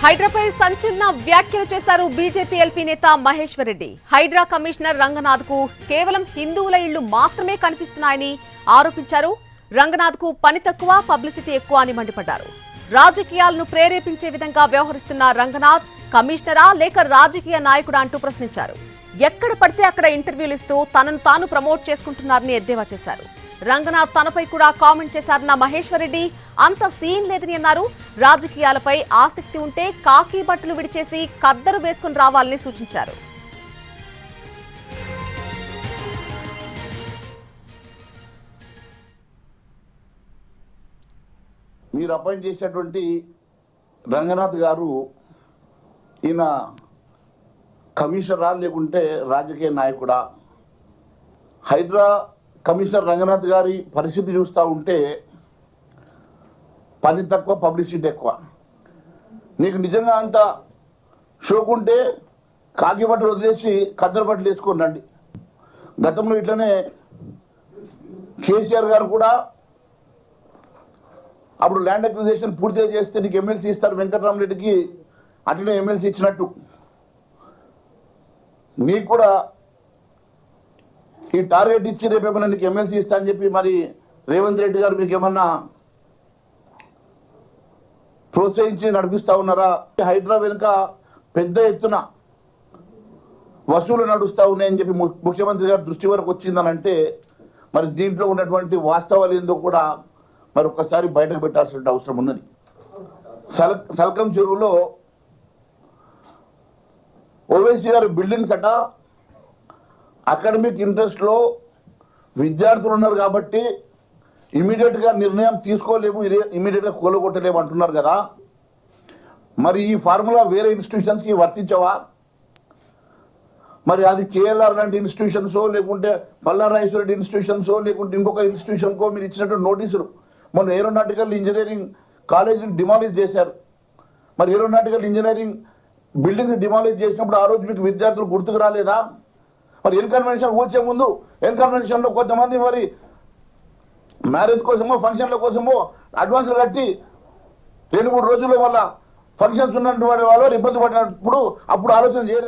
హైడ్రాపై సంచలన వ్యాఖ్యలు చేశారు బీజేపీ ఎల్పీ నేత మహేశ్వర్ రెడ్డి. హైడ్రా కమిషనర్ రంగనాథ్ కు కేవలం హిందువుల ఇళ్లు మాత్రమే కనిపిస్తున్నాయని ఆరోపించారు. రంగనాథ్ కు పని తక్కువ, పబ్లిసిటీ ఎక్కువ అని మండిపడ్డారు. రాజకీయాలను ప్రేరేపించే విధంగా వ్యవహరిస్తున్న రంగనాథ్ కమిషనరా లేక రాజకీయ నాయకుడా అంటూ ప్రశ్నించారు. ఎక్కడ పడితే అక్కడ ఇంటర్వ్యూలు ఇస్తూ తనను తాను ప్రమోట్ చేసుకుంటున్నారని ఎద్దేవా చేశారు. రంగనాథ్ తనపై కూడా కామెంట్ చేశారన్న మహేశ్వర్ రెడ్డి అంత సీన్ లేదని అన్నారు. రాజకీయాలపై ఆసక్తి ఉంటే కాకి బట్టలు విడిచేసి కద్దరు వేసుకుని రావాలని సూచించారు. మీరు అపాయింట్ చేసినటువంటి రంగనాథ్ గారు ఈయన కమిషనరా లేకుంటే రాజకీయ నాయకుడా? హైడ్రా కమిషనర్ రంగనాథ్ గారి పరిస్థితి చూస్తూ ఉంటే పని తక్కువ, పబ్లిసిటీ ఎక్కువ. నీకు నిజంగా అంత షోకుంటే కాకి బట్టలు వదిలేసి కద్దరు బట్టలు వేసుకొని రండి. గతంలో ఇట్లనే కేసీఆర్ గారు కూడా అప్పుడు ల్యాండ్ అక్విజిషన్ పూర్తిగా చేస్తే నీకు ఎమ్మెల్సీ ఇస్తారు వెంకటరామరెడ్డికి, అట్లనే ఎమ్మెల్సీ ఇచ్చినట్టు నీకు కూడా ఈ టార్గెట్ ఇచ్చి రేపేమన్నా నీకు ఎమ్మెల్సీ ఇస్తా అని చెప్పి మరి రేవంత్ రెడ్డి గారు మీకు ఏమన్నా ప్రోత్సహించి నడిపిస్తా ఉన్నారా? హైడ్రా వెనుక పెద్ద ఎత్తున వసూలు నడుస్తూ ఉన్నాయని చెప్పి ముఖ్యమంత్రి గారి దృష్టి వరకు వచ్చిందనంటే మరి దీంట్లో ఉన్నటువంటి వాస్తవాలు ఏందో కూడా మరి ఒక్కసారి బయటకు పెట్టాల్సిన అవసరం ఉన్నది. సల్కం చెరువులో ఓవైసీ గారి బిల్డింగ్స్ అట అకాడమిక్ ఇంట్రెస్ట్లో విద్యార్థులు ఉన్నారు కాబట్టి ఇమీడియట్గా నిర్ణయం తీసుకోలేము, ఇమీడియట్గా కూలగొట్టలేము అంటున్నారు కదా. మరి ఈ ఫార్ములా వేరే ఇన్స్టిట్యూషన్స్కి వర్తించవా? మరి అది కేఎల్ఆర్ లాంటి ఇన్స్టిట్యూషన్సో లేకుంటే పల్లారాజేశ్వరరెడ్డి ఇన్స్టిట్యూషన్సో లేకుంటే ఇంకొక ఇన్స్టిట్యూషన్కో మీరు ఇచ్చినటువంటి నోటీసులు మొన్న ఏరోనాటికల్ ఇంజనీరింగ్ కాలేజీని డిమాలిష్ చేశారు. మరి ఏరోనాటికల్ ఇంజనీరింగ్ బిల్డింగ్ డిమాలిష్ చేసినప్పుడు ఆ రోజు మీకు విద్యార్థులు గుర్తుకు రాలేదా? మరి ఎన్కన్వెన్షన్ కూర్చే ముందు ఎన్కన్వెన్షన్లో కొంతమంది మరి మ్యారేజ్ కోసమో ఫంక్షన్ల కోసమో అడ్వాన్స్లు కట్టి 2-3 రోజుల్లో వల్ల ఫంక్షన్స్ ఉన్నటువంటి వాళ్ళు ఇబ్బంది పడినప్పుడు అప్పుడు ఆలోచన చేయలేదు.